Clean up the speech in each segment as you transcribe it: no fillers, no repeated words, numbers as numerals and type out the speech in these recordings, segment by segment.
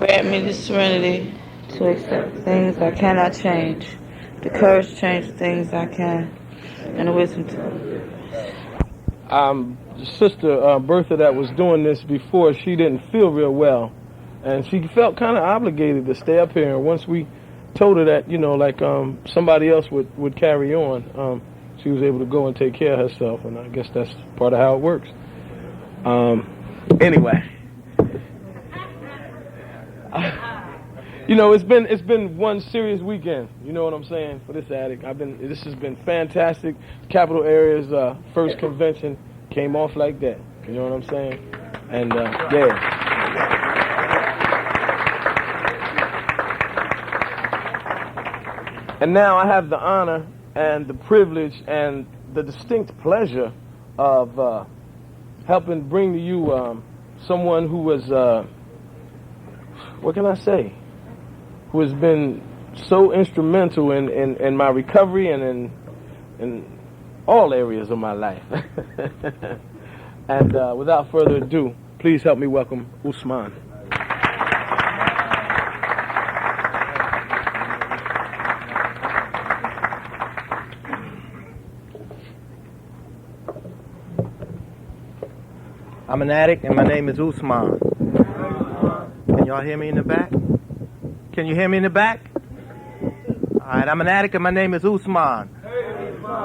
Grant me the serenity to accept things I cannot change, the courage to change things I can, and the wisdom to... Sister Bertha that was doing this before, she didn't feel real well, and she felt kind of obligated to stay up here. And once we told her that, like somebody else would carry on, she was able to go and take care of herself, and I guess that's part of how it works. Anyway, it's been one serious weekend. You know what I'm saying, for this addict. This has been fantastic. Capital Area's first convention came off like that. You know what I'm saying? And yeah. And now I have the honor and the privilege and the distinct pleasure of helping bring to you someone who was, what can I say, who has been so instrumental in my recovery and in all areas of my life. And without further ado, please help me welcome Ousmane. I'm an addict, and my name is Ousmane. Can y'all hear me in the back? Can you hear me in the back? All right, I'm an addict, and my name is Ousmane.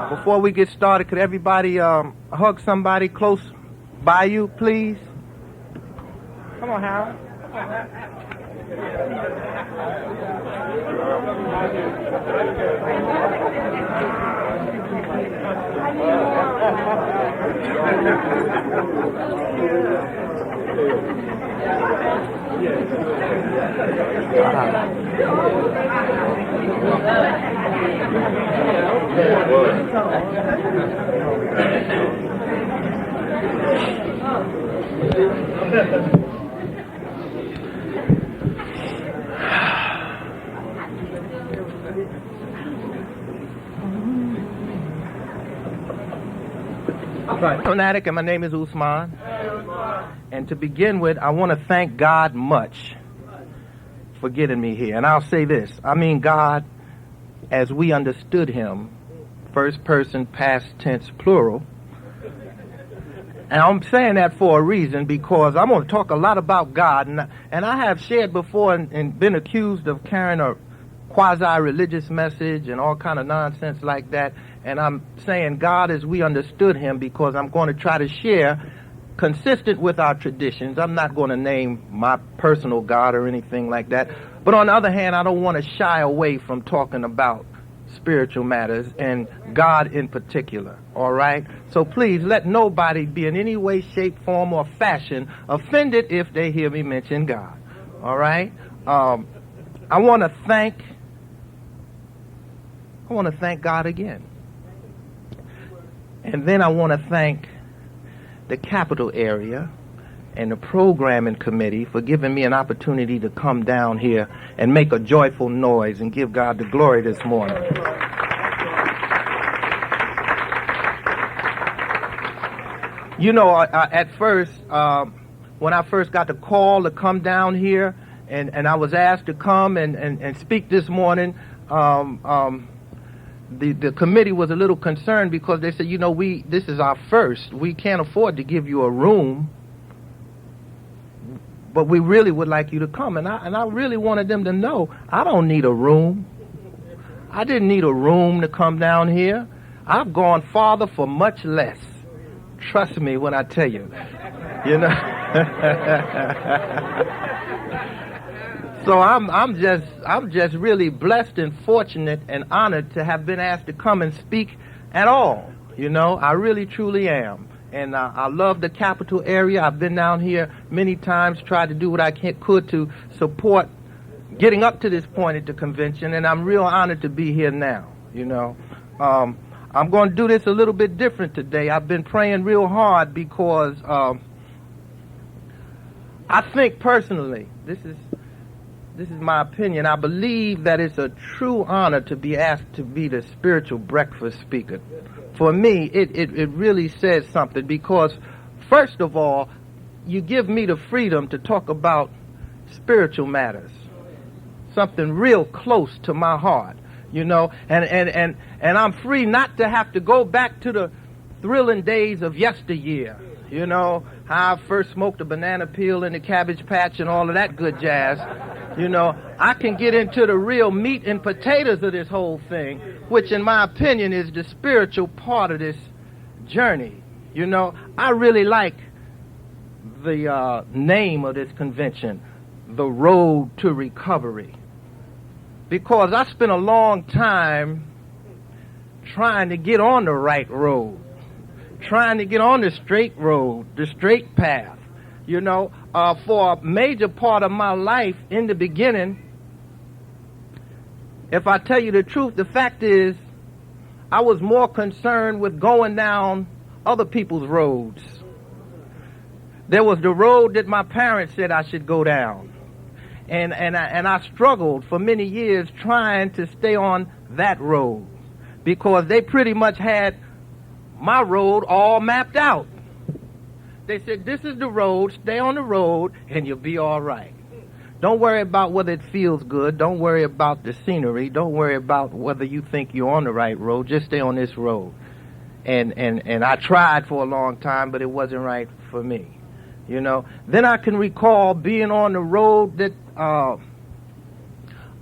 Before we get started, could everybody hug somebody close by you, please? Come on, Harold. I'm an addict, and my name is Ousmane. And to begin with, I want to thank God much for getting me here. And I'll say this, I mean God as we understood him, first person, past tense, plural. And I'm saying that for a reason, because I'm going to talk a lot about God. And I have shared before and been accused of carrying a quasi-religious message and all kind of nonsense like that. And I'm saying God as we understood him, because I'm going to try to share consistent with our traditions. I'm not going to name my personal God or anything like that. But on the other hand, I don't want to shy away from talking about spiritual matters and God in particular. All right? So please let nobody be in any way, shape, form, or fashion offended if they hear me mention God. All right? I want to thank God again. And then I want to thank the Capital Area and the programming committee for giving me an opportunity to come down here and make a joyful noise and give God the glory this morning. At first, when I first got the call to come down here, and I was asked to come and speak this morning, the committee was a little concerned, because they said, this is our first. We can't afford to give you a room, but we really would like you to come. And I really wanted them to know, I don't need a room. I didn't need a room to come down here. I've gone farther for much less. Trust me when I tell you. So I'm just really blessed and fortunate and honored to have been asked to come and speak at all. I really truly am. And I love the Capital Area. I've been down here many times, tried to do what I could to support getting up to this point at the convention, and I'm real honored to be here now. I'm going to do this a little bit different today. I've been praying real hard because I think personally, this is my opinion, I believe that it's a true honor to be asked to be the spiritual breakfast speaker. For me, it really says something, because first of all, you give me the freedom to talk about spiritual matters, something real close to my heart, you know, and I'm free not to have to go back to the thrilling days of yesteryear, you know, how I first smoked a banana peel in the Cabbage Patch and all of that good jazz. You know, I can get into the real meat and potatoes of this whole thing, which in my opinion is the spiritual part of this journey. You know, I really like the name of this convention, The Road to Recovery, because I spent a long time trying to get on the right road, trying to get on the straight road, the straight path. You know, for a major part of my life in the beginning, if I tell you the truth, the fact is I was more concerned with going down other people's roads. There was the road that my parents said I should go down. And I struggled for many years trying to stay on that road because they pretty much had my road all mapped out. They said, this is the road, stay on the road, and you'll be all right. Don't worry about whether it feels good. Don't worry about the scenery. Don't worry about whether you think you're on the right road. Just stay on this road. And I tried for a long time, but it wasn't right for me. You know. Then I can recall being on the road that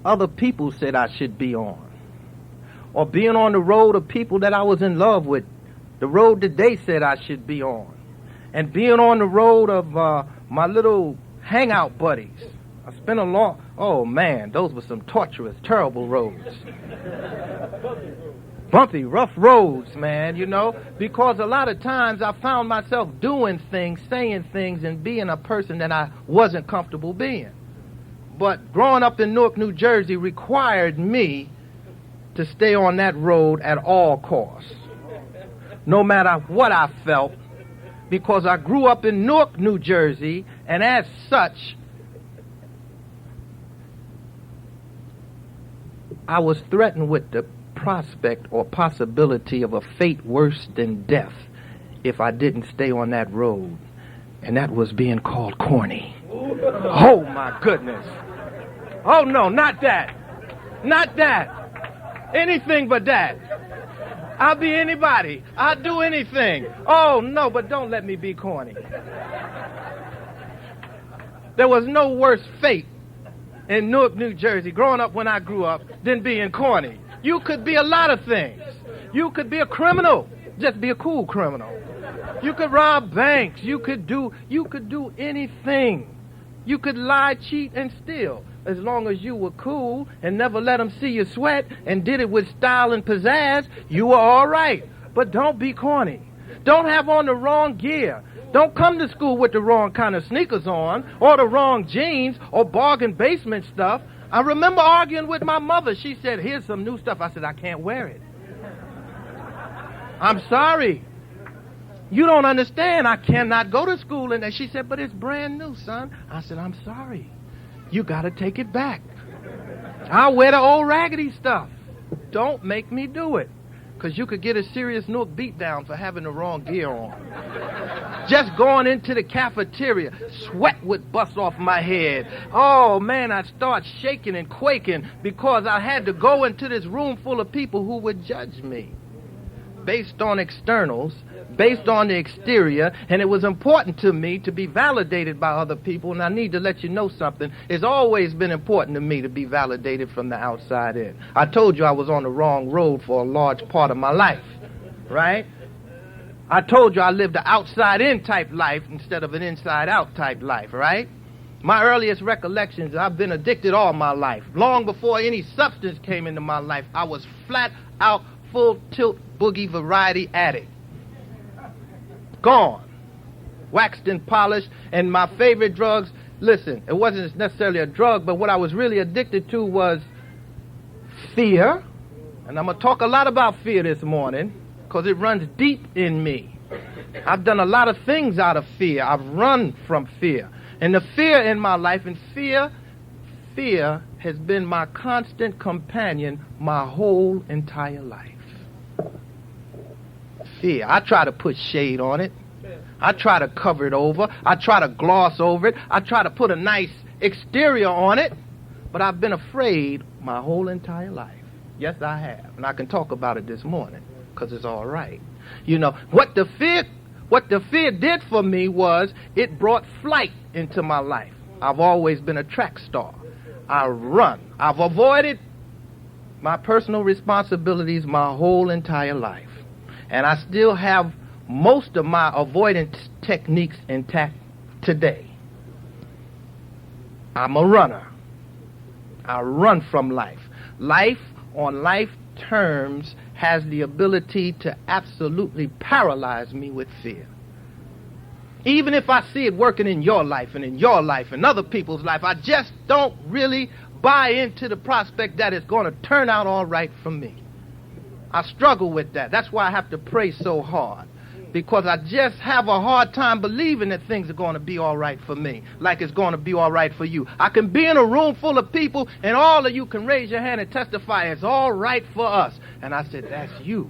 other people said I should be on. Or being on the road of people that I was in love with. The road that they said I should be on. And being on the road of my little hangout buddies. I spent oh man, those were some torturous, terrible roads. Bumpy, rough roads, man, you know, because a lot of times I found myself doing things, saying things, and being a person that I wasn't comfortable being. But growing up in Newark, New Jersey required me to stay on that road at all costs, no matter what I felt, because I grew up in Newark, New Jersey, and as such, I was threatened with the prospect or possibility of a fate worse than death if I didn't stay on that road, and that was being called corny. Oh my goodness. Oh no, not that. Not that. Anything but that. I'll be anybody. I'll do anything. Oh, no, but don't let me be corny. There was no worse fate in Newark, New Jersey, growing up when I grew up, than being corny. You could be a lot of things. You could be a criminal. Just be a cool criminal. You could rob banks. You could do anything. You could lie, cheat, and steal. As long as you were cool and never let them see you sweat and did it with style and pizzazz, you were all right. But don't be corny. Don't have on the wrong gear. Don't come to school with the wrong kind of sneakers on or the wrong jeans or bargain basement stuff. I remember arguing with my mother. She said, here's some new stuff. I said, I can't wear it. I'm sorry. You don't understand. I cannot go to school. And she said, but it's brand new, son. I said, I'm sorry. You got to take it back. I'll wear the old raggedy stuff. Don't make me do it. Because you could get a serious Newark beat down for having the wrong gear on. Just going into the cafeteria, sweat would bust off my head. Oh, man, I'd start shaking and quaking because I had to go into this room full of people who would judge me based on externals, based on the exterior, and it was important to me to be validated by other people, and I need to let you know something. It's always been important to me to be validated from the outside in. I told you I was on the wrong road for a large part of my life, right? I told you I lived an outside-in type life instead of an inside-out type life, right? My earliest recollections, I've been addicted all my life. Long before any substance came into my life, I was flat out, full tilt, boogie variety addict. Gone. Waxed and polished. And my favorite drugs, listen, it wasn't necessarily a drug, but what I was really addicted to was fear. And I'm going to talk a lot about fear this morning because it runs deep in me. I've done a lot of things out of fear. I've run from fear. And the fear in my life, and fear has been my constant companion my whole entire life. Fear. I try to put shade on it. I try to cover it over. I try to gloss over it. I try to put a nice exterior on it, but I've been afraid my whole entire life. Yes, I have. And I can talk about it this morning because it's all right. You know, what the fear did for me was it brought flight into my life. I've always been a track star. I run. I've avoided my personal responsibilities my whole entire life. And I still have most of my avoidance techniques intact today. I'm a runner. I run from life. Life on life terms has the ability to absolutely paralyze me with fear. Even if I see it working in your life and in your life and other people's life, I just don't really buy into the prospect that it's going to turn out all right for me. I struggle with that. That's why I have to pray so hard, because I just have a hard time believing that things are going to be all right for me, like it's going to be all right for you. I can be in a room full of people, and all of you can raise your hand and testify it's all right for us. And I said, that's you.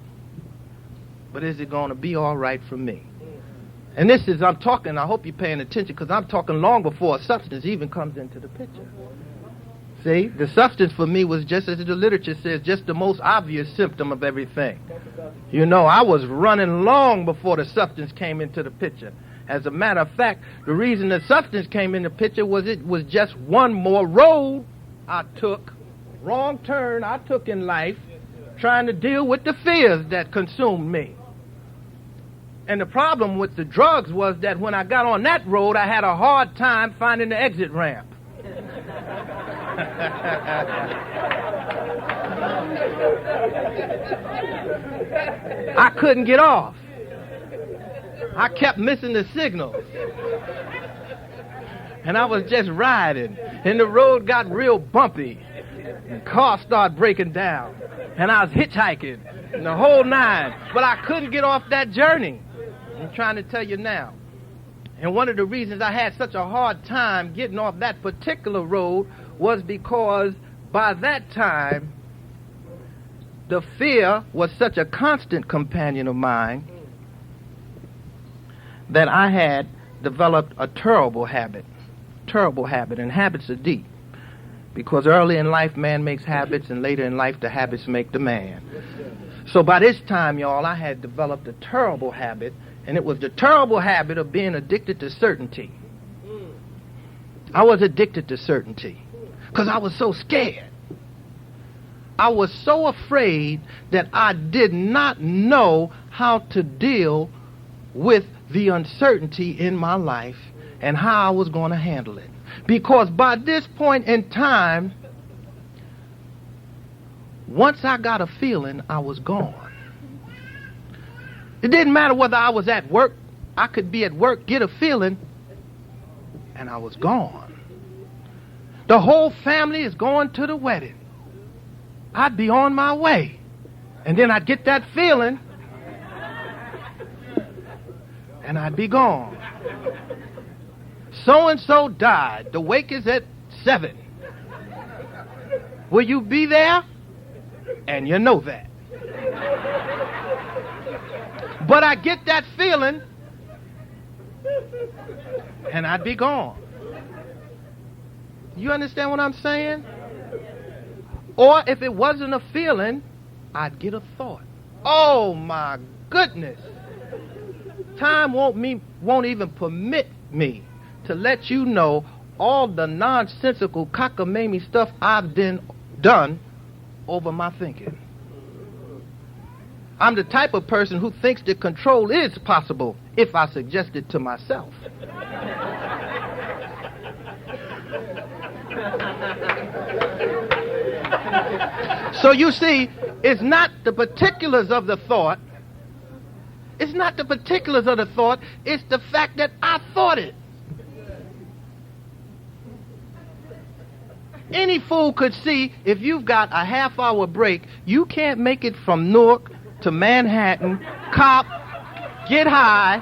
But is it going to be all right for me? And this is, I'm talking, I hope you're paying attention, because I'm talking long before a substance even comes into the picture. See, the substance for me was, just as the literature says, just the most obvious symptom of everything. You know, I was running long before the substance came into the picture. As a matter of fact, the reason the substance came in the picture was it was just one more road I took, wrong turn I took in life, trying to deal with the fears that consumed me. And the problem with the drugs was that when I got on that road, I had a hard time finding the exit ramp. I couldn't get off. I kept missing the signals. And I was just riding, and the road got real bumpy. And cars started breaking down. And I was hitchhiking, and the whole nine. But I couldn't get off that journey. I'm trying to tell you now. And one of the reasons I had such a hard time getting off that particular road was because by that time, the fear was such a constant companion of mine that I had developed a terrible habit, and habits are deep. Because early in life, man makes habits, and later in life, the habits make the man. So by this time, y'all, I had developed a terrible habit, and it was the terrible habit of being addicted to certainty. I was addicted to certainty because I was so scared. I was so afraid that I did not know how to deal with the uncertainty in my life and how I was going to handle it. Because by this point in time, once I got a feeling, I was gone. It didn't matter whether I was at work. I could be at work, get a feeling, and I was gone. The whole family is going to the wedding. I'd be on my way. And then I'd get that feeling, and I'd be gone. So-and-so died. The wake is at 7. Will you be there? And you know that. But I get that feeling, and I'd be gone. You understand what I'm saying? Or if it wasn't a feeling, I'd get a thought. Oh my goodness. Time won't even permit me to let you know all the nonsensical cockamamie stuff I've done over my thinking. I'm the type of person who thinks that control is possible if I suggest it to myself. So you see, it's not the particulars of the thought. It's not the particulars of the thought. It's the fact that I thought it. Any fool could see if you've got a half-hour break, you can't make it from Newark to Manhattan, cop, get high,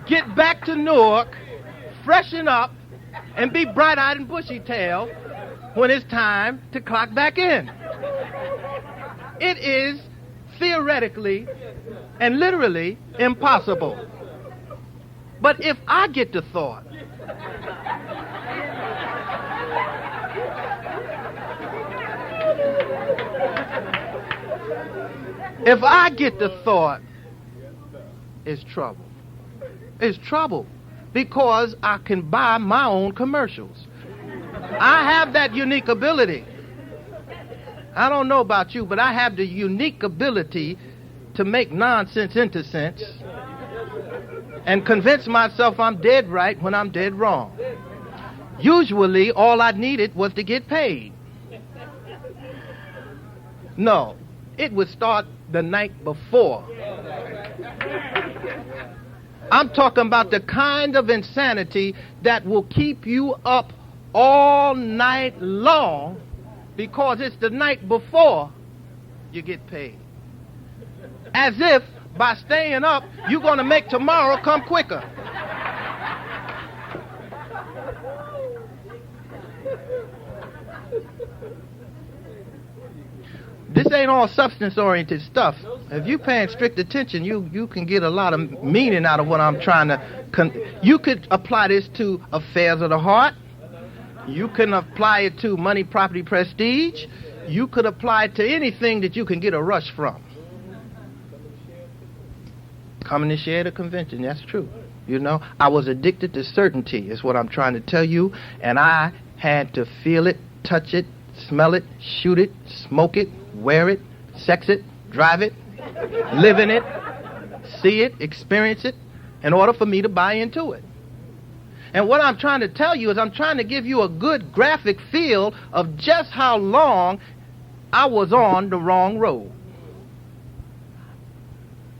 get back to Newark, freshen up, and be bright-eyed and bushy-tailed when it's time to clock back in. It is theoretically and literally impossible. But if I get the thought, If I get the thought, it's trouble. It's trouble because I can buy my own commercials. I have that unique ability. I don't know about you, but I have the unique ability to make nonsense into sense and convince myself I'm dead right when I'm dead wrong. Usually, all I needed was to get paid. No, it would start the night before. I'm talking about the kind of insanity that will keep you up all night long because it's the night before you get paid. As if by staying up, you're going to make tomorrow come quicker. This ain't all substance-oriented stuff. If you're paying strict attention, you can get a lot of meaning out of what I'm trying to... You could apply this to affairs of the heart. You can apply it to money, property, prestige. You could apply it to anything that you can get a rush from. Coming to share the convention, that's true. You know, I was addicted to certainty, is what I'm trying to tell you, and I had to feel it, touch it, smell it, shoot it, smoke it, wear it, sex it, drive it, live in it, see it, experience it, in order for me to buy into it. And what I'm trying to tell you is I'm trying to give you a good graphic feel of just how long I was on the wrong road.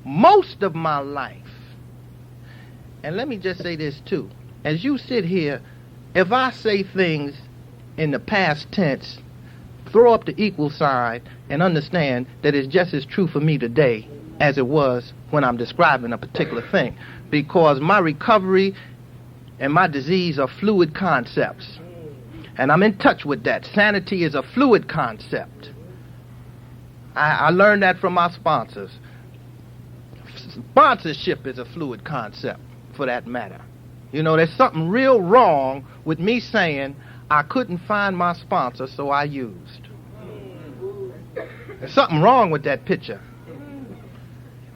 Most of my life, and let me just say this too, as you sit here, if I say things in the past tense, throw up the equal sign and understand that it's just as true for me today as it was when I'm describing a particular thing, because my recovery and my disease are fluid concepts, and I'm in touch with that. Sanity is a fluid concept. I learned that from my sponsors. Sponsorship is a fluid concept, for that matter. You know, there's something real wrong with me saying I couldn't find my sponsor, so I used. There's something wrong with that picture.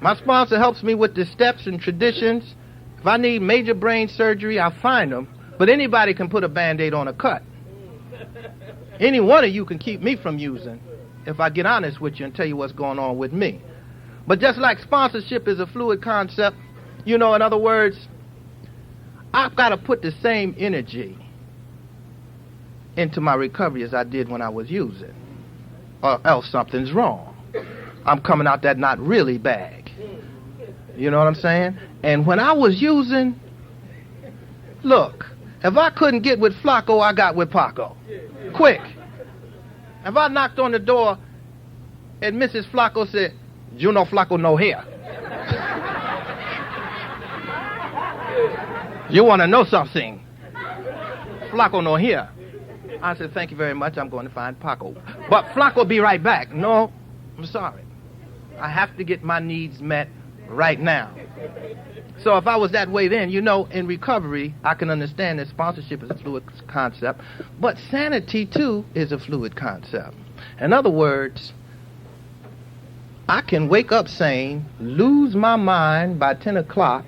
My sponsor helps me with the steps and traditions. If I need major brain surgery, I'll find them. But anybody can put a Band-Aid on a cut. Any one of you can keep me from using if I get honest with you and tell you what's going on with me. But just like sponsorship is a fluid concept, you know, in other words, I've got to put the same energy into my recovery as I did when I was using, or else something's wrong. I'm coming out that not really bag. You know what I'm saying? And when I was using, look, if I couldn't get with Flacco, I got with Paco. Quick. If I knocked on the door and Mrs. Flacco said, "You know Flacco no here. You want to know something? Flacco no here." I said, "Thank you very much. I'm going to find Paco. But Flacco be right back." "No, I'm sorry. I have to get my needs met right now." So if I was that way then, you know, in recovery, I can understand that sponsorship is a fluid concept, but sanity, too, is a fluid concept. In other words, I can wake up sane, lose my mind by 10 o'clock,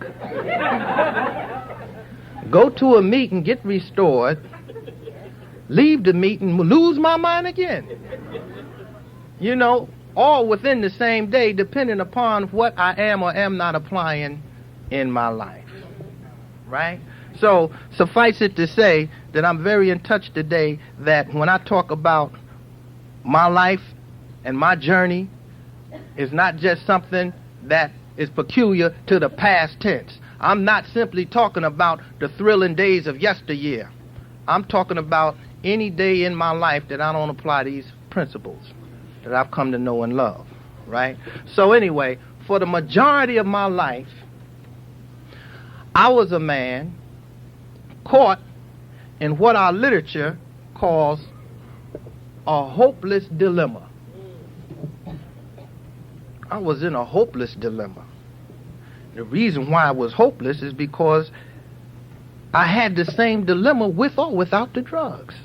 go to a meeting, get restored, leave the meeting, lose my mind again. You know, all within the same day, depending upon what I am or am not applying in my life. Right? So, suffice it to say that I'm very in touch today that when I talk about my life and my journey, it's not just something that is peculiar to the past tense. I'm not simply talking about the thrilling days of yesteryear. I'm talking about any day in my life that I don't apply these principles that I've come to know and love, right? So anyway, for the majority of my life, I was a man caught in what our literature calls a hopeless dilemma. I was in a hopeless dilemma. The reason why I was hopeless is because I had the same dilemma with or without the drugs.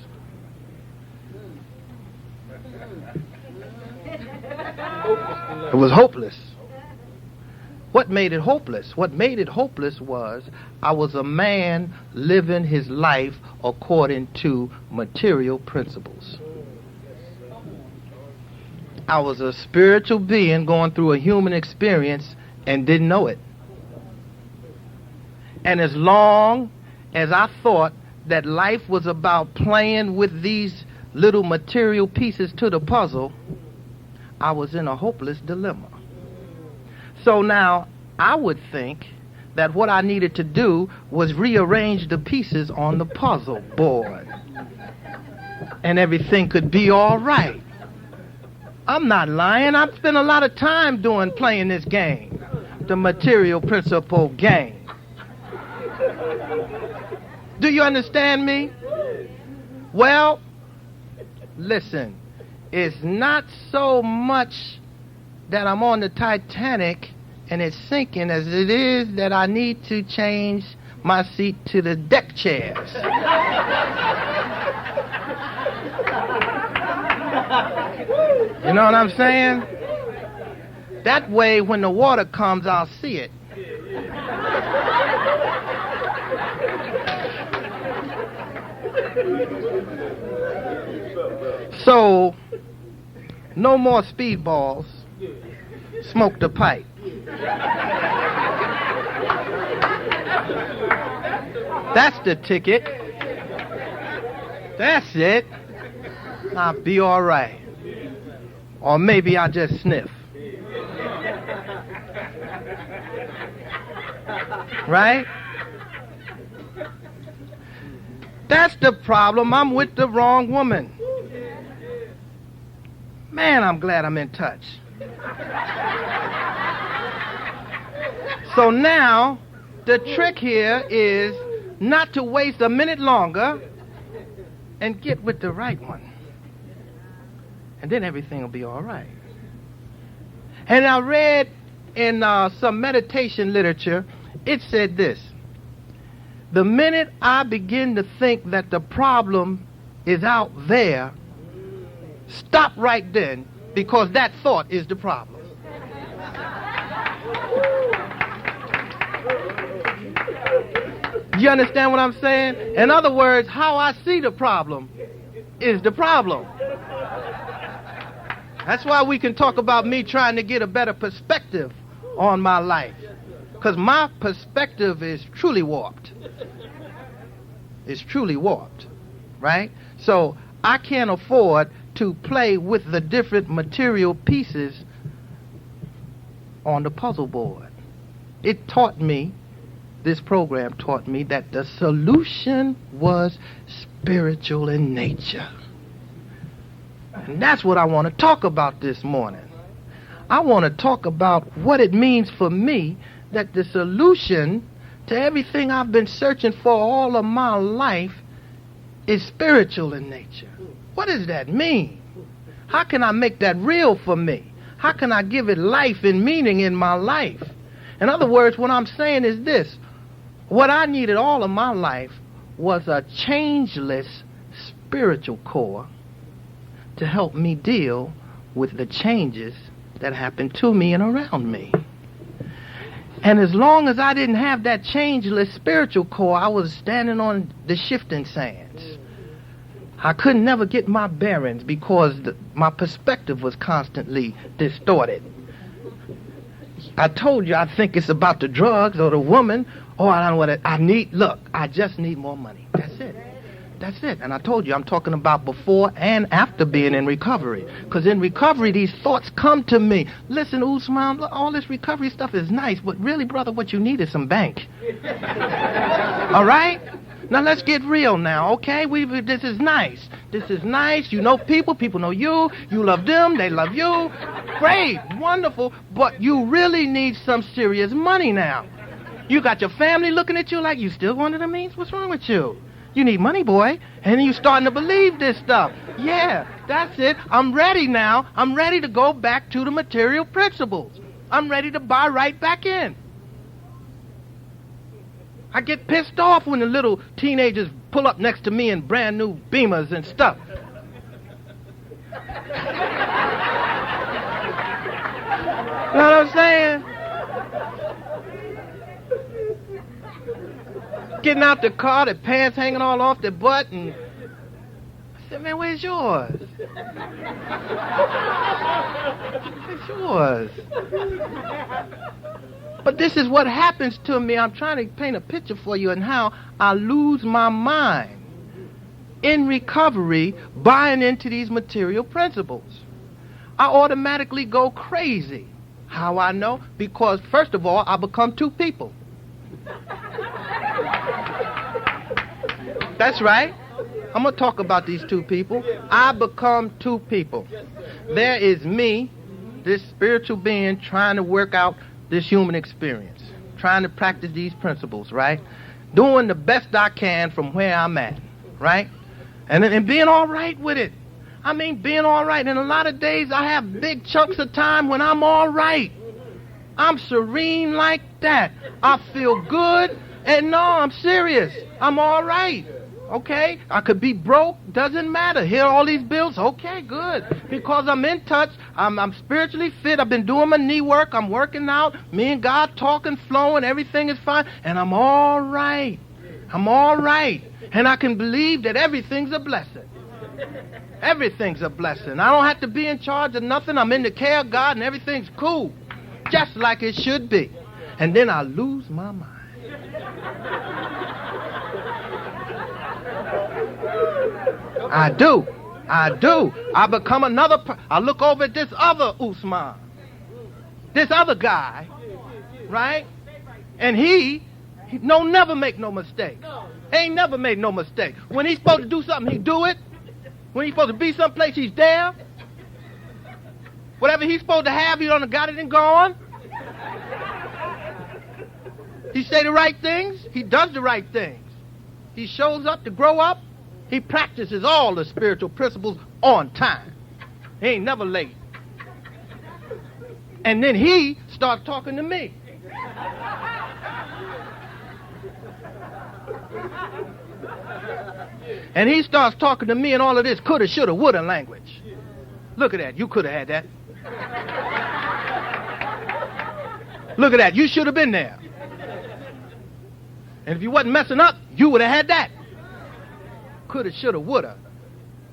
It was hopeless. What made it hopeless? What made it hopeless was I was a man living his life according to material principles. I was a spiritual being going through a human experience and didn't know it. And as long as I thought that life was about playing with these little material pieces to the puzzle, I was in a hopeless dilemma. So now I would think that what I needed to do was rearrange the pieces on the puzzle board, and everything could be all right. I'm not lying. I've spent a lot of time playing this game, the material principle game. Do you understand me? Well, listen, it's not so much that I'm on the Titanic and it's sinking as it is that I need to change my seat to the deck chairs. You know what I'm saying? That way, when the water comes, I'll see it. So, no more speedballs. Smoke the pipe. That's the ticket. That's it. I'll be all right. Or maybe I'll just sniff. Right? That's the problem. I'm with the wrong woman. Man, I'm glad I'm in touch. So now, the trick here is not to waste a minute longer and get with the right one. And then everything will be all right. And I read in some meditation literature, it said this: the minute I begin to think that the problem is out there, stop right then, because that thought is the problem. You understand what I'm saying? In other words, how I see the problem is the problem. That's why we can talk about me trying to get a better perspective on my life. Because my perspective is truly warped. It's truly warped, right? So I can't afford to play with the different material pieces on the puzzle board. It taught me, this program taught me, that the solution was spiritual in nature. And that's what I want to talk about this morning. I want to talk about what it means for me that the solution to everything I've been searching for all of my life is spiritual in nature. What does that mean? How can I make that real for me? How can I give it life and meaning in my life? In other words, what I'm saying is this: what I needed all of my life was a changeless spiritual core to help me deal with the changes that happen to me and around me. And as long as I didn't have that changeless spiritual core, I was standing on the shifting sands. I could never get my bearings because my perspective was constantly distorted. I told you I think it's about the drugs or the woman, or I don't know what I need. Look, I just need more money. That's it. That's it. And I told you I'm talking about before and after being in recovery. Because in recovery, these thoughts come to me. Listen, Ousmane, look, all this recovery stuff is nice, but really, brother, what you need is some bank. All right? Now, let's get real now, okay? This is nice. This is nice. You know people. People know you. You love them. They love you. Great. Wonderful. But you really need some serious money now. You got your family looking at you like you still one of the means. What's wrong with you? You need money, boy. And you starting to believe this stuff. Yeah, that's it. I'm ready now. I'm ready to go back to the material principles. I'm ready to buy right back in. I get pissed off when the little teenagers pull up next to me in brand new Beamers and stuff. You know what I'm saying? Getting out the car, the pants hanging all off the butt, and I said, man, where's yours? Where's yours? But this is what happens to me. I'm trying to paint a picture for you and how I lose my mind in recovery buying into these material principles. I automatically go crazy. How I know? Because, first of all, I become two people. That's right. I'm going to talk about these two people. I become two people. There is me, this spiritual being, trying to work out this human experience, trying to practice these principles, right? Doing the best I can from where I'm at, right? And being all right with it. I mean, being all right. And a lot of days I have big chunks of time when I'm all right. I'm serene like that. I feel good. And no, I'm serious. I'm all right. Okay? I could be broke. Doesn't matter. Here are all these bills. Okay, good. Because I'm in touch. I'm spiritually fit. I've been doing my knee work. I'm working out. Me and God talking, flowing. Everything is fine. And I'm all right. I'm all right. And I can believe that everything's a blessing. Everything's a blessing. I don't have to be in charge of nothing. I'm in the care of God and everything's cool. Just like it should be. And then I lose my mind. I do. I become another I look over at this other Ousmane. This other guy. Right? And he never make no mistake. Ain't never made no mistake. When he's supposed to do something, he do it. When he's supposed to be someplace, he's there. Whatever he's supposed to have, he done got it and gone. He say the right things. He does the right things. He shows up to grow up. He practices all the spiritual principles on time. He ain't never late. And then he starts talking to me. And he starts talking to me and all of this coulda, shoulda, woulda language. Look at that. You could have had that. Look at that. You should have been there. And if you wasn't messing up, you would have had that. Coulda, shoulda, woulda.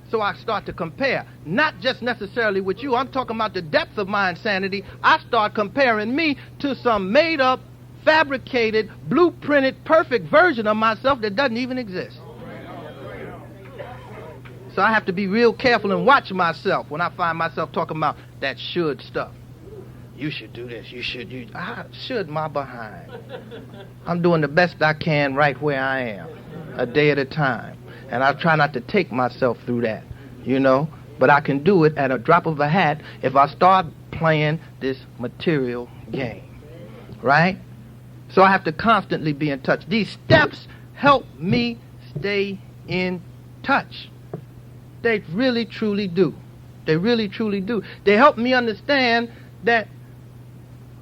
So I start to compare. Not just necessarily with you. I'm talking about the depth of my insanity. I start comparing me to some made-up, fabricated, blueprinted, perfect version of myself that doesn't even exist. So I have to be real careful and watch myself when I find myself talking about that should stuff. You should do this. I should my behind. I'm doing the best I can right where I am, a day at a time. And I try not to take myself through that, you know. But I can do it at a drop of a hat if I start playing this material game, right? So I have to constantly be in touch. These steps help me stay in touch. They really, truly do. They really, truly do. They help me understand that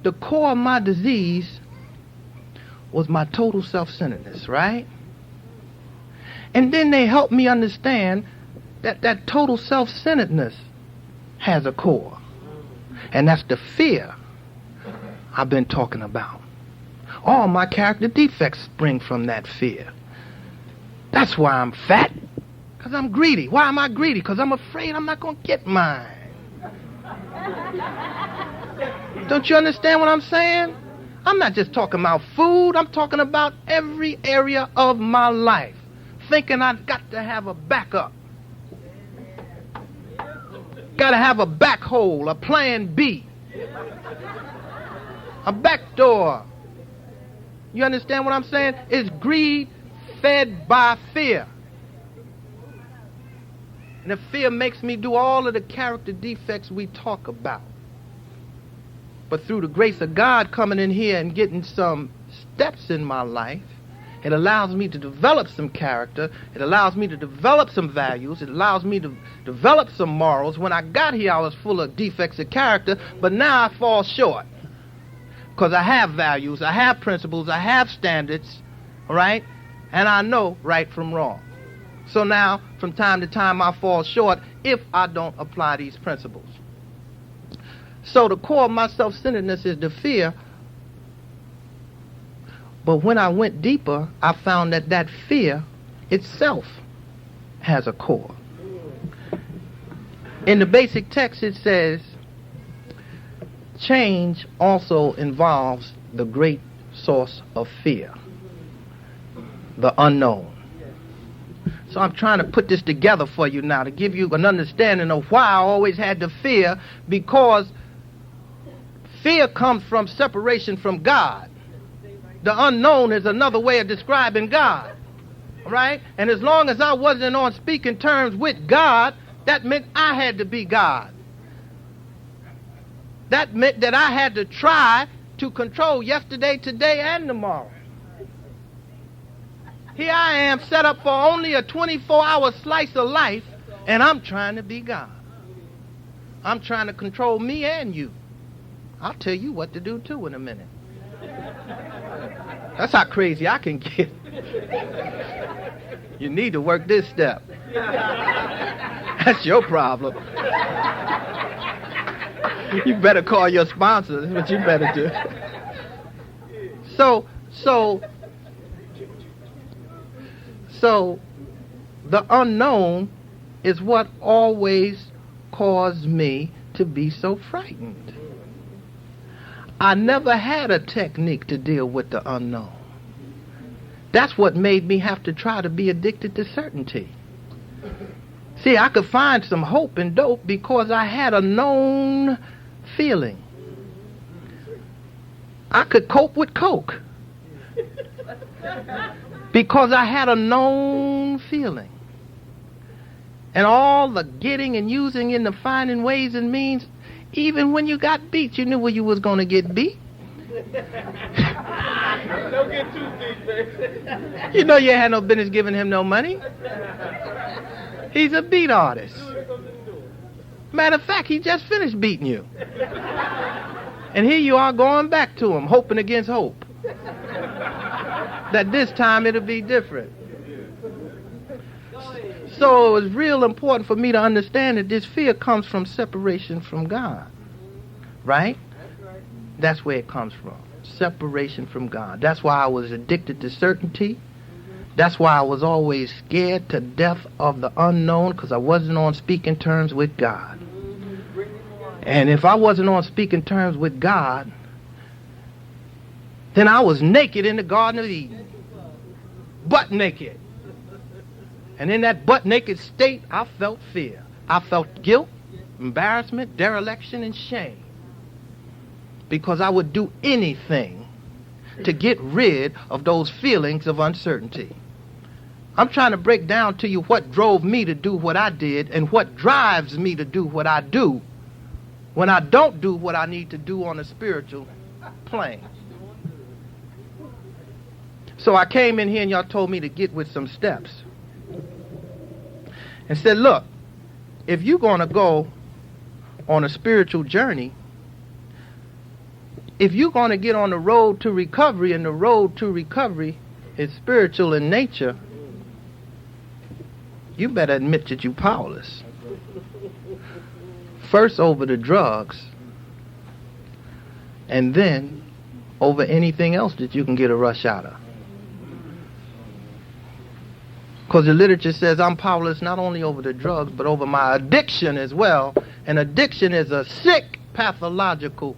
the core of my disease was my total self-centeredness, right? And then they help me understand that that total self-centeredness has a core. And that's the fear I've been talking about. All my character defects spring from that fear. That's why I'm fat. Because I'm greedy. Why am I greedy? Because I'm afraid I'm not going to get mine. Don't you understand what I'm saying? I'm not just talking about food. I'm talking about every area of my life. Thinking I've got to have a backup. Got to have a back hole, a plan B. A back door. You understand what I'm saying? It's greed fed by fear. And the fear makes me do all of the character defects we talk about. But through the grace of God coming in here and getting some steps in my life, it allows me to develop some character. It allows me to develop some values. It allows me to develop some morals. When I got here, I was full of defects of character, but now I fall short. Because I have values, I have principles, I have standards, all right? And I know right from wrong. So now, from time to time, I fall short if I don't apply these principles. So the core of my self-centeredness is the fear. But when I went deeper, I found that that fear itself has a core. In the basic text, it says, change also involves the great source of fear, the unknown. So I'm trying to put this together for you now to give you an understanding of why I always had the fear, because fear comes from separation from God. The unknown is another way of describing God, right? And as long as I wasn't on speaking terms with God, that meant I had to be God. That meant that I had to try to control yesterday, today, and tomorrow. Here I am set up for only a 24-hour slice of life, and I'm trying to be God. I'm trying to control me and you. I'll tell you what to do too in a minute. That's how crazy I can get. You need to work this step. That's your problem. You better call your sponsor. That's what you better do. So the unknown is what always caused me to be so frightened. I never had a technique to deal with the unknown. That's what made me have to try to be addicted to certainty. See, I could find some hope in dope because I had a known feeling. I could cope with coke because I had a known feeling. And all the getting and using and the finding ways and means, even when you got beat, you knew where you was going to get beat. Don't get too deep, man. You know you had no business giving him no money. He's a beat artist. Matter of fact, he just finished beating you. And here you are going back to him, hoping against hope that this time it'll be different. So it was real important for me to understand that this fear comes from separation from God. Right? That's where it comes from. Separation from God. That's why I was addicted to certainty. That's why I was always scared to death of the unknown, because I wasn't on speaking terms with God. And if I wasn't on speaking terms with God, then I was naked in the Garden of Eden. Butt naked. And in that butt naked state, I felt fear. I felt guilt, embarrassment, dereliction, and shame. Because I would do anything to get rid of those feelings of uncertainty. I'm trying to break down to you what drove me to do what I did and what drives me to do what I do when I don't do what I need to do on a spiritual plane. So I came in here and y'all told me to get with some steps. And said, look, if you're going to go on a spiritual journey, if you're going to get on the road to recovery, and the road to recovery is spiritual in nature, you better admit that you're powerless. First over the drugs, and then over anything else that you can get a rush out of. Because the literature says I'm powerless not only over the drugs, but over my addiction as well. And addiction is a sick, pathological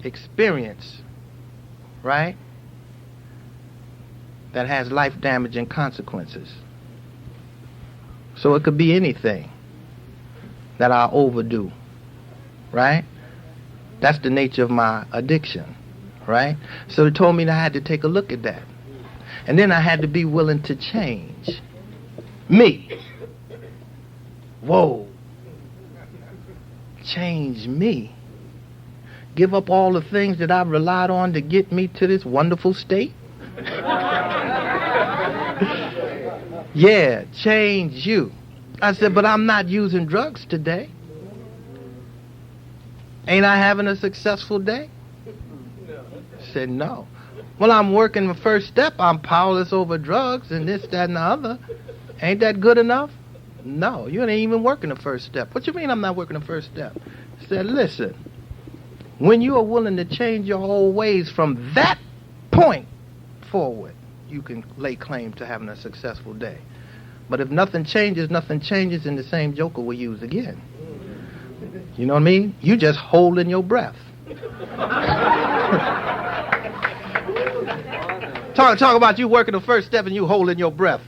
experience, right? That has life-damaging consequences. So it could be anything that I overdo, right? That's the nature of my addiction, right? So they told me that I had to take a look at that. And then I had to be willing to change me. Whoa. Change me. Give up all the things that I've relied on to get me to this wonderful state. Yeah, change you. I said, but I'm not using drugs today. Ain't I having a successful day? I said, no. Well, I'm working the first step. I'm powerless over drugs and this, that, and the other. Ain't that good enough? No, you ain't even working the first step. What you mean I'm not working the first step? I said, listen, when you are willing to change your whole ways from that point forward, you can lay claim to having a successful day. But if nothing changes, and the same joker will use again. You know what I mean? You just holding your breath. Talk about you working the first step and you holding your breath.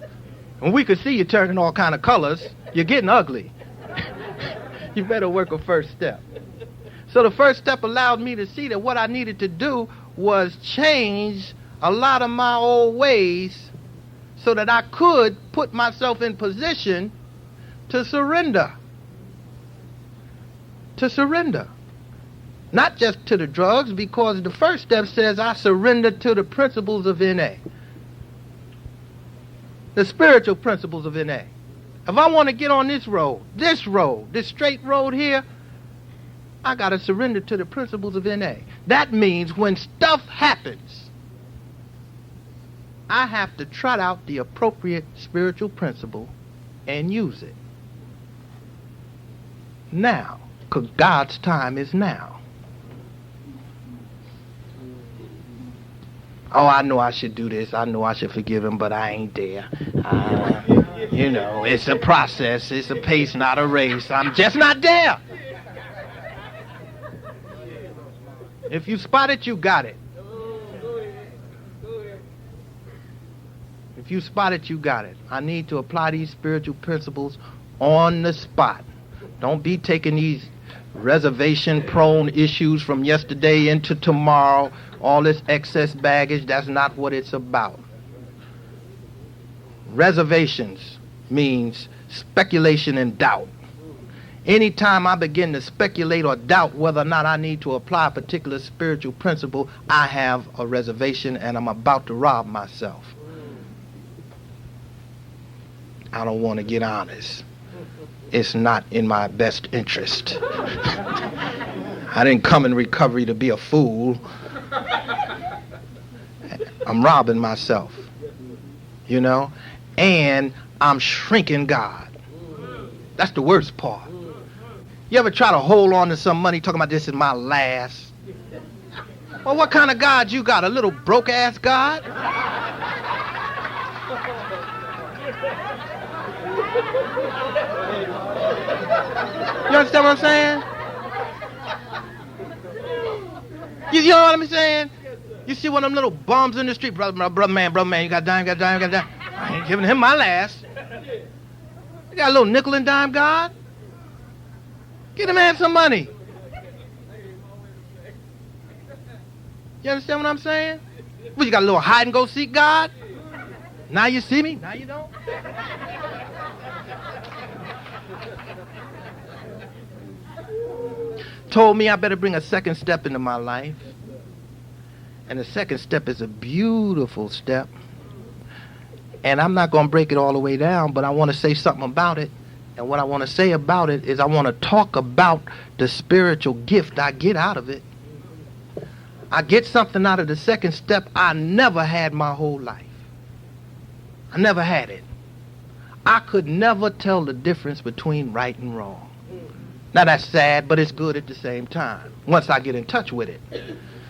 When we could see you turning all kind of colors, you're getting ugly. You better work a first step. So the first step allowed me to see that what I needed to do was change a lot of my old ways so that I could put myself in position to surrender. To surrender. Not just to the drugs, because the first step says I surrender to the principles of NA. The spiritual principles of NA. If I want to get on this straight road here, I got to surrender to the principles of NA. That means when stuff happens, I have to trot out the appropriate spiritual principle and use it. Now, because God's time is now. Oh, I know I should do this. I know I should forgive him, but I ain't there. You know, it's a process. It's a pace, not a race. I'm just not there. If you spot it, you got it. If you spot it, you got it. I need to apply these spiritual principles on the spot. Don't be taking these reservation-prone issues from yesterday into tomorrow. All this excess baggage, that's not what it's about. Reservations means speculation and doubt. Anytime I begin to speculate or doubt whether or not I need to apply a particular spiritual principle, I have a reservation and I'm about to rob myself. I don't want to get honest. It's not in my best interest. I didn't come in recovery to be a fool. I'm robbing myself, you know, and I'm shrinking God. That's the worst part. You ever try to hold on to some money talking about this is my last? Well, what kind of God you got? A little broke-ass God? You understand what I'm saying? You know what I'm saying? You see one of them little bums in the street, brother man, you got dime. I ain't giving him my last. You got a little nickel and dime God? Get a man some money. You understand what I'm saying? Well, you got a little hide and go seek God? Now you see me, now you don't? Told me I better bring a second step into my life. And the second step is a beautiful step. And I'm not going to break it all the way down, but I want to say something about it. And what I want to say about it is I want to talk about the spiritual gift I get out of it. I get something out of the second step I never had my whole life. I never had it. I could never tell the difference between right and wrong. Now that's sad, but it's good at the same time, once I get in touch with it.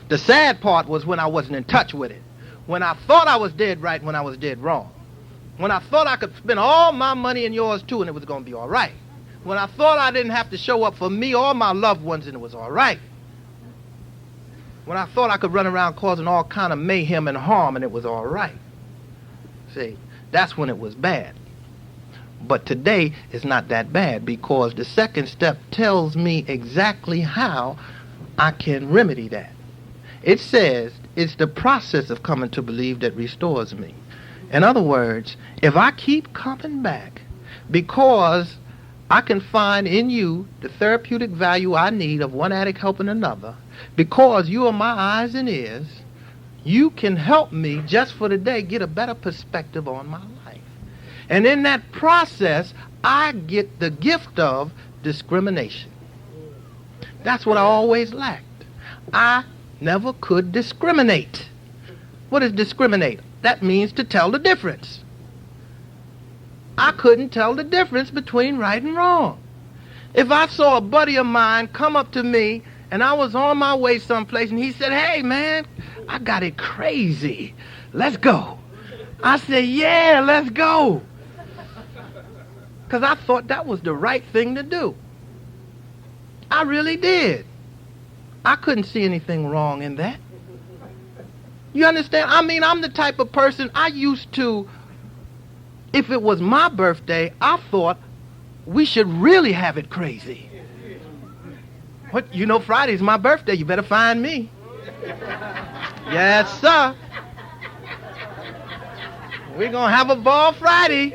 The sad part was when I wasn't in touch with it. When I thought I was dead right, when I was dead wrong. When I thought I could spend all my money and yours too and it was going to be all right. When I thought I didn't have to show up for me or my loved ones and it was all right. When I thought I could run around causing all kind of mayhem and harm and it was all right. See, that's when it was bad. But today it's not that bad because the second step tells me exactly how I can remedy that. It says it's the process of coming to believe that restores me. In other words, if I keep coming back because I can find in you the therapeutic value I need of one addict helping another, because you are my eyes and ears, you can help me just for the day get a better perspective on my life. And in that process, I get the gift of discrimination. That's what I always lacked. I never could discriminate. What is discriminate? That means to tell the difference. I couldn't tell the difference between right and wrong. If I saw a buddy of mine come up to me and I was on my way someplace and he said, "Hey man, I got it crazy. Let's go." I said, "Yeah, let's go." Because I thought that was the right thing to do. I really did. I couldn't see anything wrong in that. You understand? I mean, I'm the type of person, I used to, if it was my birthday, I thought we should really have it crazy. What? You know, Friday's my birthday. You better find me. Yes, sir. We're going to have a ball Friday.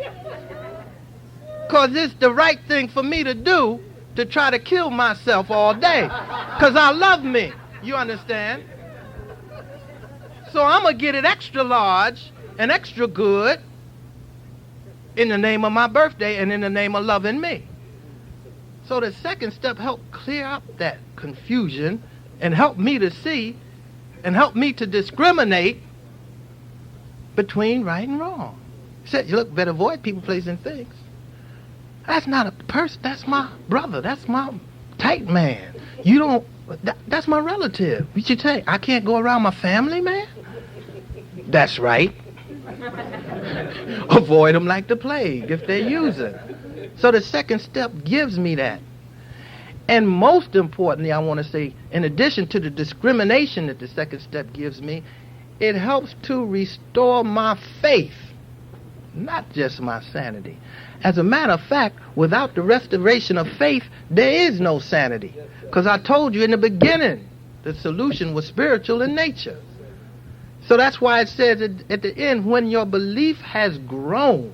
Because it's the right thing for me to do, to try to kill myself all day. Because I love me. You understand? So I'm going to get it extra large and extra good in the name of my birthday and in the name of loving me. So the second step helped clear up that confusion and help me to see and help me to discriminate between right and wrong. He said, "You look, better avoid people, places, and things." That's not a person. That's my brother. That's my tight man. You don't. That's my relative. You should say, "I can't go around my family, man." That's right. Avoid them like the plague if they're using. So the second step gives me that. And most importantly, I want to say, in addition to the discrimination that the second step gives me, it helps to restore my faith, not just my sanity. As a matter of fact, without the restoration of faith, there is no sanity. Because I told you in the beginning, the solution was spiritual in nature. So that's why it says at the end, when your belief has grown,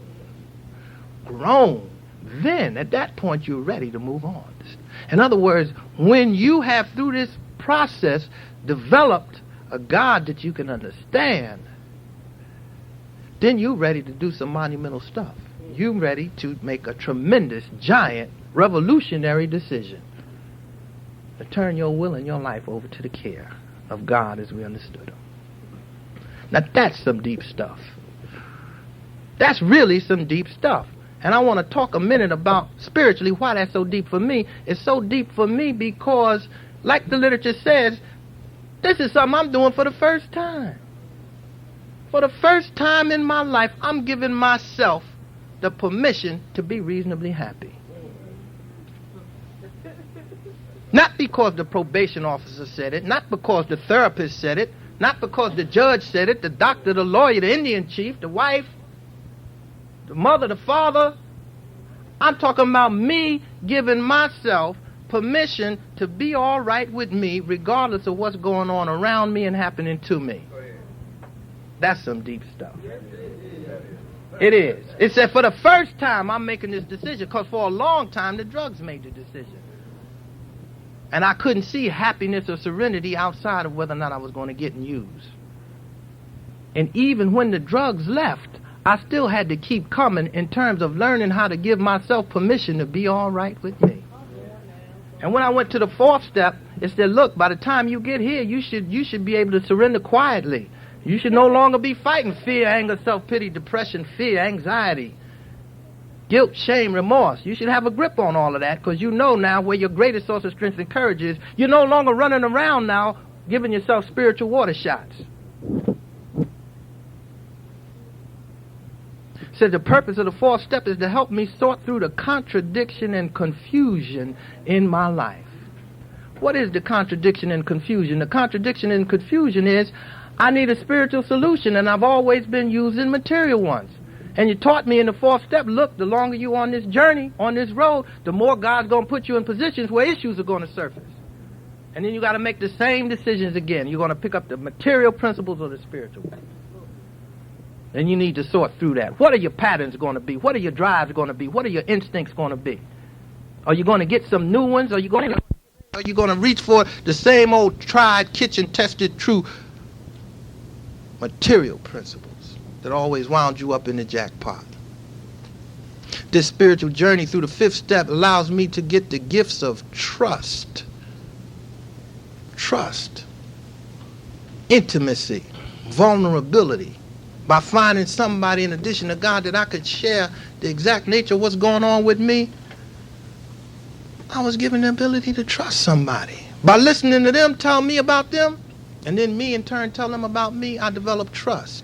then at that point you're ready to move on. In other words, when you have through this process developed a God that you can understand, then you're ready to do some monumental stuff. You're ready to make a tremendous, giant, revolutionary decision to turn your will and your life over to the care of God as we understood him. Now that's some deep stuff. That's really some deep stuff. And I want to talk a minute about spiritually why that's so deep for me. It's so deep for me because, like the literature says, this is something I'm doing for the first time. For the first time in my life, I'm giving myself the permission to be reasonably happy. Not because the probation officer said it, not because the therapist said it, not because the judge said it, the doctor, the lawyer, the Indian chief, the wife, the mother, the father. I'm talking about me giving myself permission to be all right with me regardless of what's going on around me and happening to me. That's some deep stuff. It is. It said for the first time I'm making this decision because for a long time the drugs made the decision. And I couldn't see happiness or serenity outside of whether or not I was going to get and use. And even when the drugs left, I still had to keep coming in terms of learning how to give myself permission to be all right with me. And when I went to the fourth step, it said, look, by the time you get here, you should be able to surrender quietly. You should no longer be fighting fear, anger, self-pity, depression, fear, anxiety, guilt, shame, remorse. You should have a grip on all of that because you know now where your greatest source of strength and courage is. You're no longer running around now giving yourself spiritual water shots. Said the purpose of the fourth step is to help me sort through the contradiction and confusion in my life. What is the contradiction and confusion? The contradiction and confusion is I need a spiritual solution, and I've always been using material ones. And you taught me in the fourth step, look, the longer you're on this journey, on this road, the more God's going to put you in positions where issues are going to surface. And then you got to make the same decisions again. You're going to pick up the material principles or the spiritual ones. And you need to sort through that. What are your patterns going to be? What are your drives going to be? What are your instincts going to be? Are you going to get some new ones? Are you going to reach for the same old tried, kitchen-tested, true material principles that always wound you up in the jackpot? This spiritual journey through the fifth step allows me to get the gifts of trust, intimacy, vulnerability, by finding somebody in addition to God that I could share the exact nature of what's going on with me, I was given the ability to trust somebody. By listening to them tell me about them, and then me in turn tell them about me, I developed trust.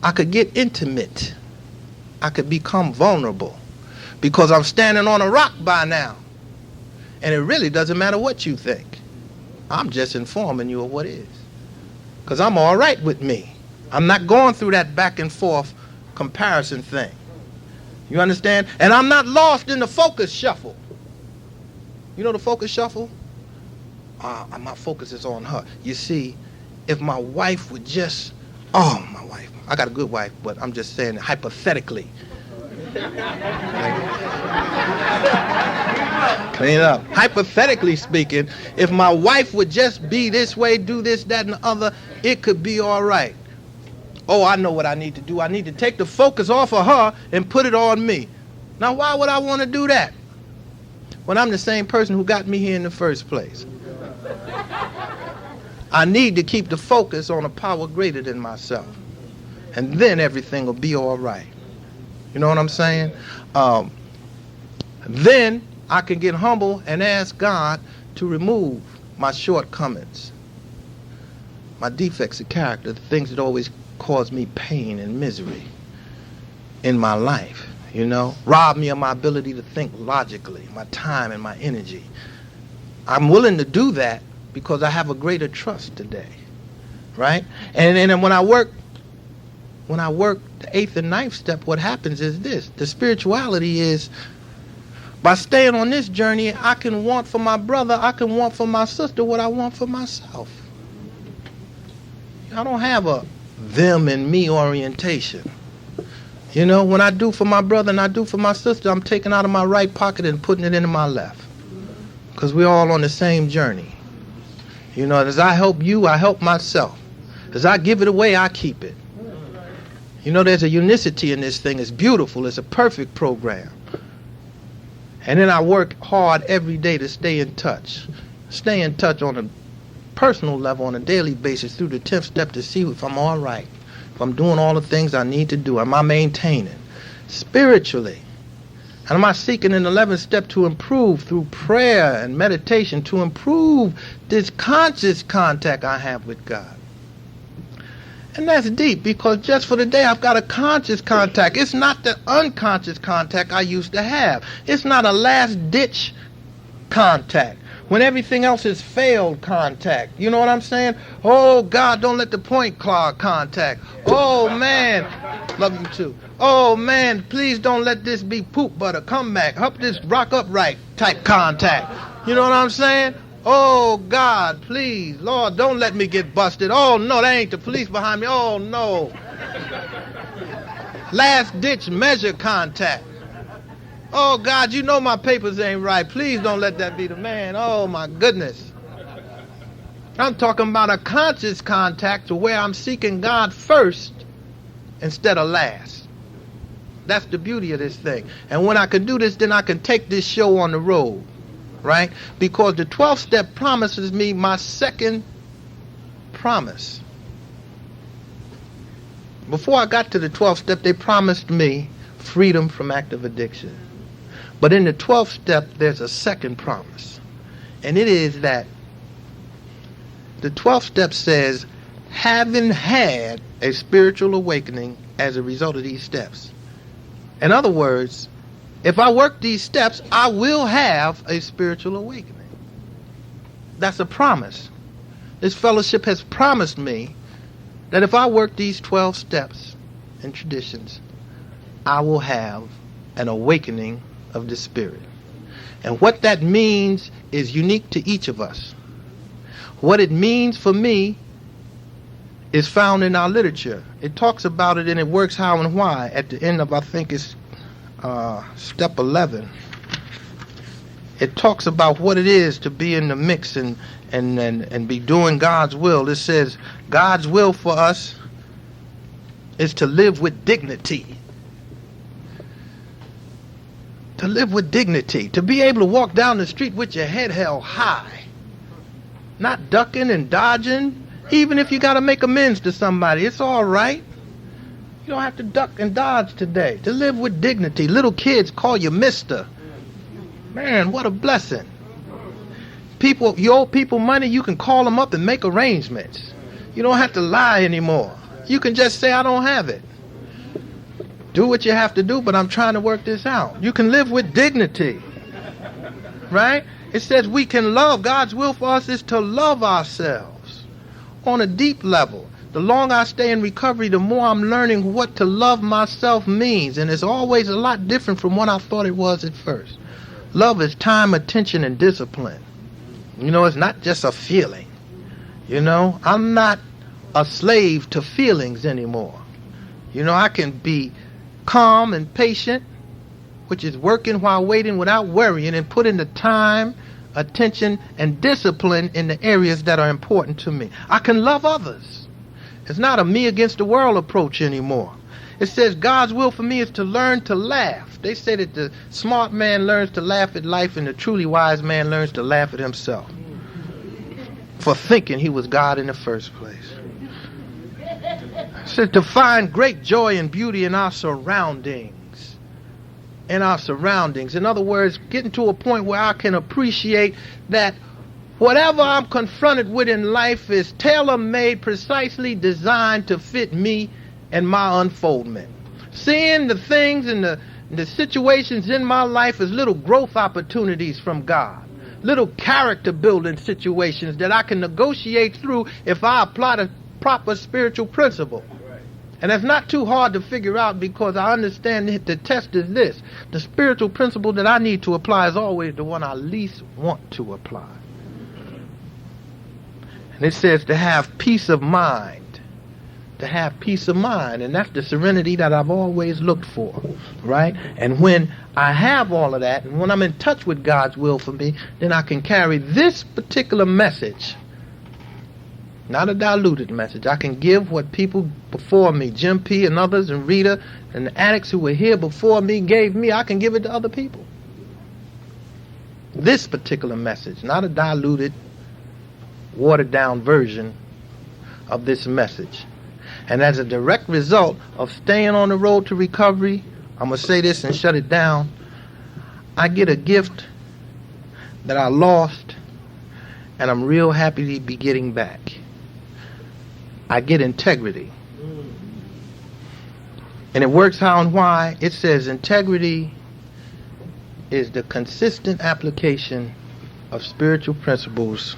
I could get intimate. I could become vulnerable because I'm standing on a rock by now. And it really doesn't matter what you think. I'm just informing you of what is. Because I'm all right with me. I'm not going through that back and forth comparison thing. You understand? And I'm not lost in the focus shuffle. You know the focus shuffle? My focus is on her. You see, if my wife would just, my wife, I got a good wife, but I'm just saying hypothetically. Clean it up. Hypothetically speaking, if my wife would just be this way, do this, that, and the other, it could be all right. Oh, I know what I need to do. I need to take the focus off of her and put it on me. Now, why would I want to do that when I'm the same person who got me here in the first place? I need to keep the focus on a power greater than myself. And then everything will be all right. You know what I'm saying? Then I can get humble and ask God to remove my shortcomings, my defects of character, the things that always cause me pain and misery in my life, you know? Rob me of my ability to think logically, my time and my energy. I'm willing to do that because I have a greater trust today, right? And when I work the 8th and 9th step, what happens is this. The spirituality is, by staying on this journey, I can want for my brother, I can want for my sister what I want for myself. I don't have a them and me orientation. You know, when I do for my brother and I do for my sister, I'm taking out of my right pocket and putting it into my left. Because we're all on the same journey. You know, as I help you, I help myself. As I give it away, I keep it. You know, there's a unicity in this thing. It's beautiful. It's a perfect program. And then I work hard every day to stay in touch. Stay in touch on a personal level on a daily basis through the 10th step to see if I'm all right. If I'm doing all the things I need to do. Am I maintaining? Spiritually. And am I seeking an 11th step to improve through prayer and meditation, to improve this conscious contact I have with God? And that's deep, because just for the day I've got a conscious contact. It's not the unconscious contact I used to have. It's not a last-ditch contact when everything else has failed contact. You know what I'm saying? Oh, God, don't let the point cloud contact. Oh, man, love you too. Oh, man, please don't let this be poop butter. Come back. Help this rock upright type contact. You know what I'm saying? Oh, God, please, Lord, don't let me get busted. Oh, no, that ain't the police behind me. Oh, no. Last-ditch measure contact. Oh, God, you know my papers ain't right. Please don't let that be the man. Oh, my goodness. I'm talking about a conscious contact to where I'm seeking God first instead of last. That's the beauty of this thing. And when I can do this, then I can take this show on the road. Right? Because the 12th step promises me my second promise. Before I got to the 12th step, they promised me freedom from active addiction. But in the 12th step, there's a second promise. And it is that the 12th step says, having had a spiritual awakening as a result of these steps. In other words, if I work these steps, I will have a spiritual awakening. That's a promise. This fellowship has promised me that if I work these 12 steps and traditions, I will have an awakening of the spirit. And what that means is unique to each of us. What it means for me is found in our literature. It talks about it and it works how and why at the end of, I think it's step 11. It talks about what it is to be in the mix and be doing God's will. It says God's will for us is to live with dignity. To live with dignity. To be able to walk down the street with your head held high. Not ducking and dodging. Even if you got to make amends to somebody, it's all right. You don't have to duck and dodge today. To live with dignity. Little kids call you mister. Man, what a blessing. People, you owe people money, you can call them up and make arrangements. You don't have to lie anymore. You can just say, I don't have it. Do what you have to do, but I'm trying to work this out. You can live with dignity. Right? It says we can love. God's will for us is to love ourselves on a deep level. The longer I stay in recovery, the more I'm learning what to love myself means. And it's always a lot different from what I thought it was at first. Love is time, attention, and discipline. You know, it's not just a feeling. You know, I'm not a slave to feelings anymore. You know, I can be calm and patient, which is working while waiting without worrying, and put in the time, attention, and discipline in the areas that are important to me. I can love others. It's not a me against the world approach anymore. It says God's will for me is to learn to laugh. They say that the smart man learns to laugh at life and the truly wise man learns to laugh at himself for thinking he was God in the first place. It says to find great joy and beauty in our surroundings. In our surroundings. In other words, getting to a point where I can appreciate that whatever I'm confronted with in life is tailor-made, precisely designed to fit me and my unfoldment. Seeing the things and the situations in my life as little growth opportunities from God. Little character building situations that I can negotiate through if I apply the proper spiritual principle. And that's not too hard to figure out because I understand that the test is this. The spiritual principle that I need to apply is always the one I least want to apply. And it says to have peace of mind. To have peace of mind. And that's the serenity that I've always looked for. Right? And when I have all of that, and when I'm in touch with God's will for me, then I can carry this particular message. Not a diluted message. I can give what people before me, Jim P. and others, and Rita, and the addicts who were here before me gave me, I can give it to other people. This particular message, not a diluted, watered down version of this message. And as a direct result of staying on the road to recovery, I'm going to say this and shut it down, I get a gift that I lost, and I'm real happy to be getting back. I get integrity. And it works how and why. It says integrity is the consistent application of spiritual principles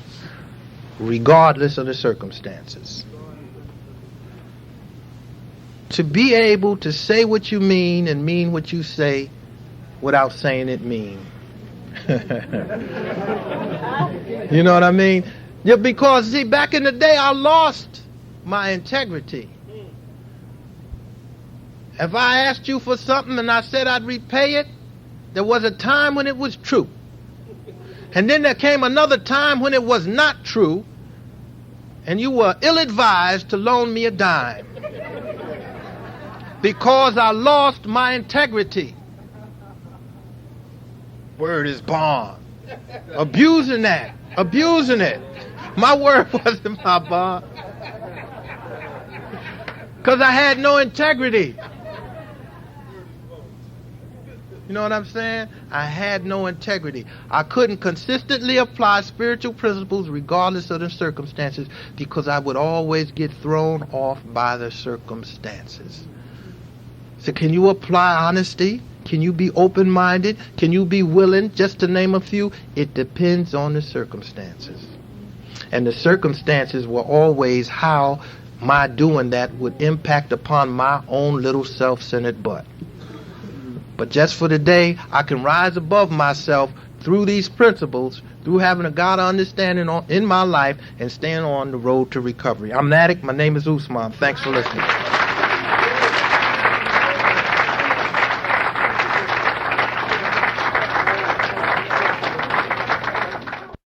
regardless of the circumstances. To be able to say what you mean and mean what you say without saying it mean. You know what I mean? Yeah, because, see, back in the day, I lost my integrity. If I asked you for something and I said I'd repay it, there was a time when it was true. And then there came another time when it was not true, and you were ill-advised to loan me a dime. Because I lost my integrity. Word is bond. Abusing that. Abusing it. My word wasn't my bond. Because I had no integrity. You know what I'm saying? I had no integrity. I couldn't consistently apply spiritual principles regardless of the circumstances because I would always get thrown off by the circumstances. So can you apply honesty? Can you be open-minded? Can you be willing? Just to name a few, it depends on the circumstances. And the circumstances were always how my doing that would impact upon my own little self-centered butt. But just for today, I can rise above myself through these principles, through having a God understanding in my life and staying on the road to recovery. I'm an addict. My name is Ousmane. Thanks for listening.